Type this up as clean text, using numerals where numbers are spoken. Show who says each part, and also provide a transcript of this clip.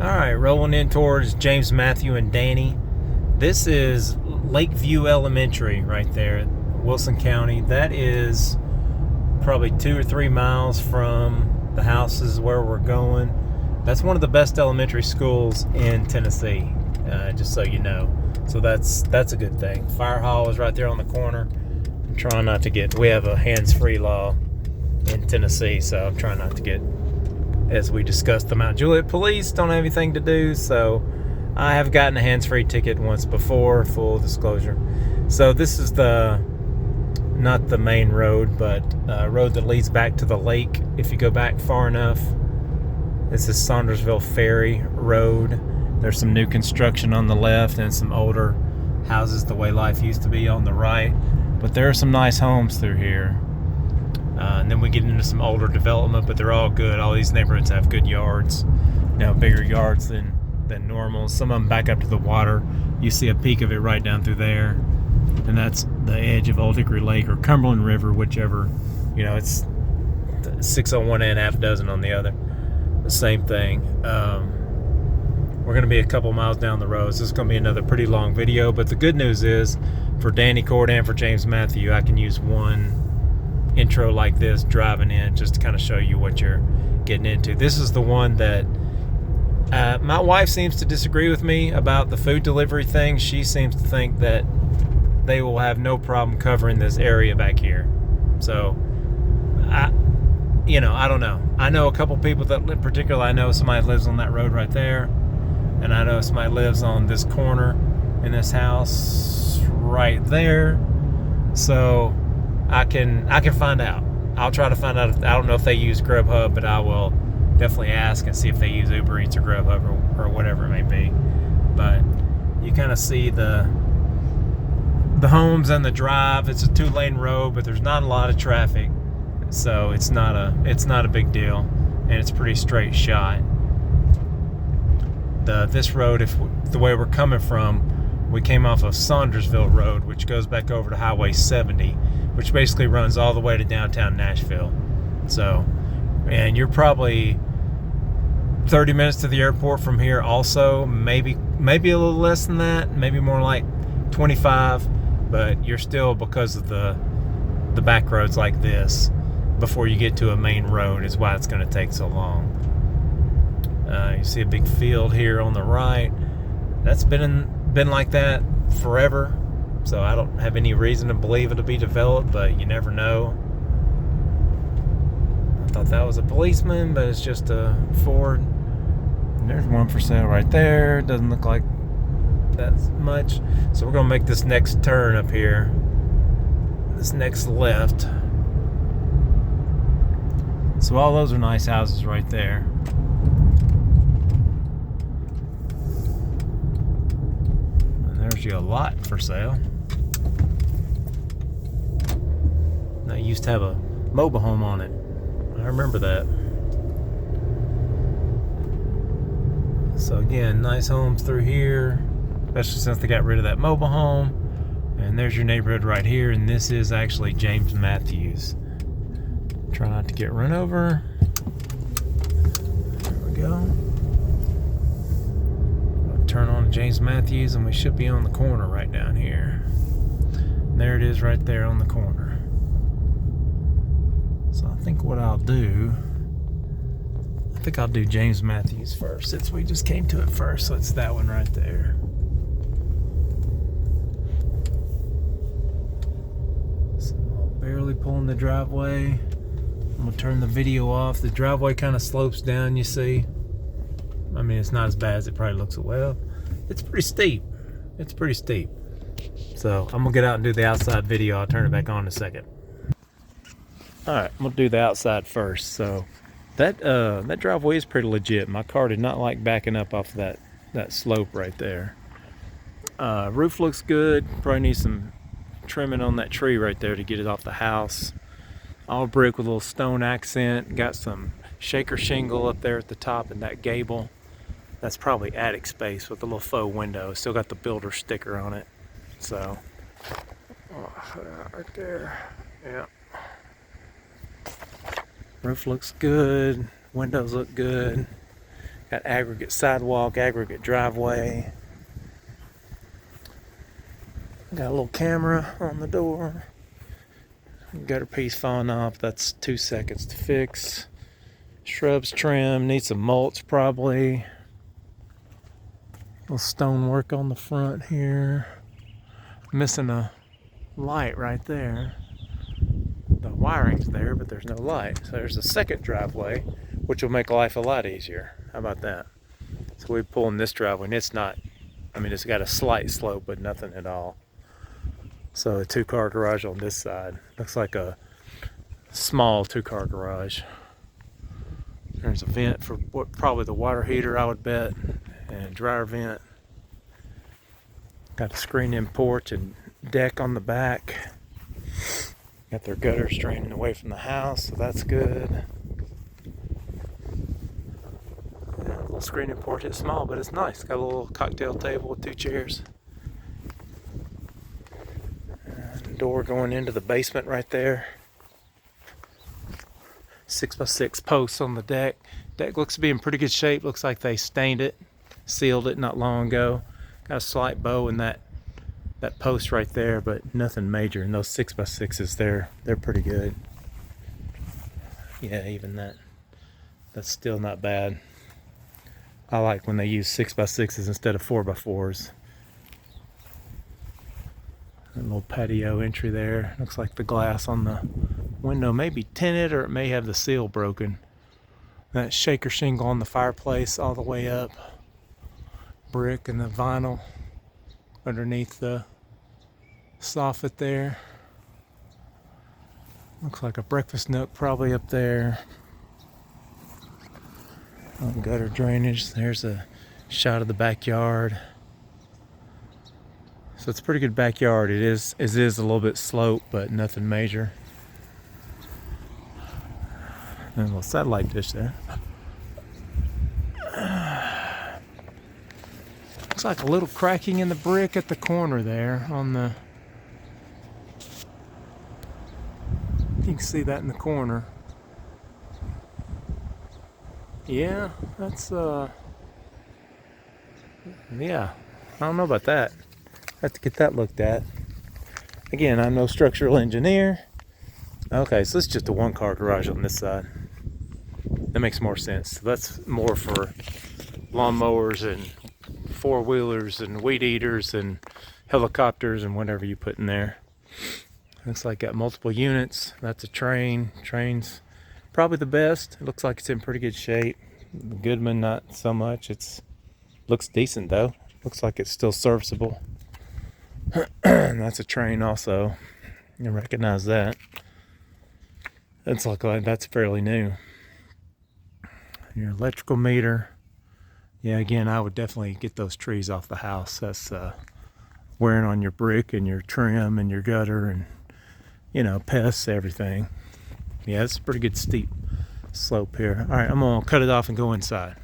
Speaker 1: Alright, rolling in towards James Matthew and Danny. This is Lakeview Elementary right there, Wilson County. That is probably 2 or 3 miles from the houses where we're going. That's one of the best elementary schools in Tennessee, just so you know. So that's a good thing. Fire hall is right there on the corner. I'm trying not to get, we have a hands-free law in Tennessee, so I'm trying not to get, as we discussed, the Mount Juliet police don't have anything to do, so I have gotten a hands-free ticket once before, full disclosure. So this is not the main road, but road that leads back to the lake. If you go back far enough, this is Saundersville Ferry Road. There's some new construction on the left and some older houses the way life used to be on the right. But there are some nice homes through here. And then we get into some older development, but they're all good. All these neighborhoods have good yards, bigger yards than normal. Some of them back up to the water. You see a peak of it right down through there. And that's the edge of Old Hickory Lake or Cumberland River, whichever. It's 6 on one end, half a dozen on the other. The same thing. We're going to be a couple miles down the road, so this is going to be another pretty long video. But the good news is, for Danny Cord and for James Matthew, I can use one intro like this driving in just to kind of show you what you're getting into. This is the one that my wife seems to disagree with me about the food delivery thing. She seems to think that they will have no problem covering this area back here. So I don't know. I know a couple people that live, particularly I know somebody lives on that road right there, and I know somebody lives on this corner in this house right there. So I can find out. I'll try to find out. I don't know if they use Grubhub, but I will definitely ask and see if they use Uber Eats or Grubhub or whatever it may be. But you kind of see the homes and the drive. It's a 2-lane road, but there's not a lot of traffic, so it's not a big deal, and it's a pretty straight shot. This road, if the way we're coming from, we came off of Saundersville Road, which goes back over to Highway 70, which basically runs all the way to downtown Nashville. So, and you're probably 30 minutes to the airport from here also, maybe a little less than that, maybe more like 25, but you're still, because of the back roads like this, before you get to a main road is why it's going to take so long. You see a big field here on the right. That's been like that forever, so I don't have any reason to believe it'll be developed, but you never know. I thought that was a policeman, but it's just a Ford. And there's one for sale right there. Doesn't look like that's much. So we're gonna make this next turn up here, this next left. So all those are nice houses right there. And there's your lot for sale. Now, it used to have a mobile home on it. I remember that. So again, nice homes through here, especially since they got rid of that mobile home. And there's your neighborhood right here, and this is actually James Matthews. Try not to get run over. There we go. I'll turn on James Matthews, and we should be on the corner right down here. And there it is right there on the corner. So I think what I'll do, I'll do James Matthews first, since we just came to it first. So it's that one right there. So I'm barely pulling the driveway. I'm gonna turn the video off. The driveway kind of slopes down, you see. I mean, it's not as bad as it probably looks. Well, it's pretty steep. So I'm gonna get out and do the outside video. I'll turn it back on in a second. Alright, I'm gonna do the outside first. So that driveway is pretty legit. My car did not like backing up off that slope right there. Roof looks good. Probably need some trimming on that tree right there to get it off the house. All brick with a little stone accent. Got some shaker shingle up there at the top and that gable. That's probably attic space with a little faux window. Still got the builder sticker on it. So, right there. Yeah. Roof looks good. Windows look good. Got aggregate sidewalk, aggregate driveway. Got a little camera on the door. Gutter piece falling off, that's 2 seconds to fix. Shrubs trim, need some mulch probably. Little stonework on the front here. Missing a light right there. The wiring's there, but there's no light. So there's a second driveway, which will make life a lot easier. How about that? So we're pulling this driveway, and it's not, I mean, it's got a slight slope, but nothing at all. So a 2-car garage on this side. Looks like a small 2-car garage. There's a vent for what, probably the water heater, I would bet, and a dryer vent. Got a screened-in porch and deck on the back. Got their gutters draining away from the house, so that's good. Yeah, a little screened-in porch. It's small, but it's nice. Got a little cocktail table with 2 chairs. And door going into the basement right there. 6x6 posts on the deck. Deck looks to be in pretty good shape. Looks like they stained it, sealed it not long ago. Got a slight bow in that post right there, but nothing major. And those 6x6s, they're pretty good. Yeah, even that's still not bad. I like when they use 6x6s instead of 4x4s. A little patio entry there. Looks like the glass on the window may be tinted, or it may have the seal broken. That shaker shingle on the fireplace all the way up. Brick and the vinyl underneath the soffit there. Looks like a breakfast nook probably up there. Gutter drainage. There's a shot of the backyard. So it's a pretty good backyard. It is a little bit sloped, but nothing major. And a little satellite dish there. Looks like a little cracking in the brick at the corner there on the... You can see that in the corner. Yeah, that's yeah, I don't know about that. Have to get that looked at. Again, I'm no structural engineer. Okay, so it's just a 1-car garage on this side. That makes more sense. So that's more for lawnmowers and 4-wheelers and weed eaters and helicopters and whatever you put in there. Looks like got multiple units. That's a train. Train's probably the best. It looks like it's in pretty good shape. Goodman, not so much. Looks decent though. Looks like it's still serviceable. That's a train also. You recognize that. That's like that's fairly new. Your electrical meter. Yeah, again, I would definitely get those trees off the house. That's wearing on your brick and your trim and your gutter and, you know, pests, everything. Yeah, it's a pretty good steep slope here. All right, I'm gonna cut it off and go inside.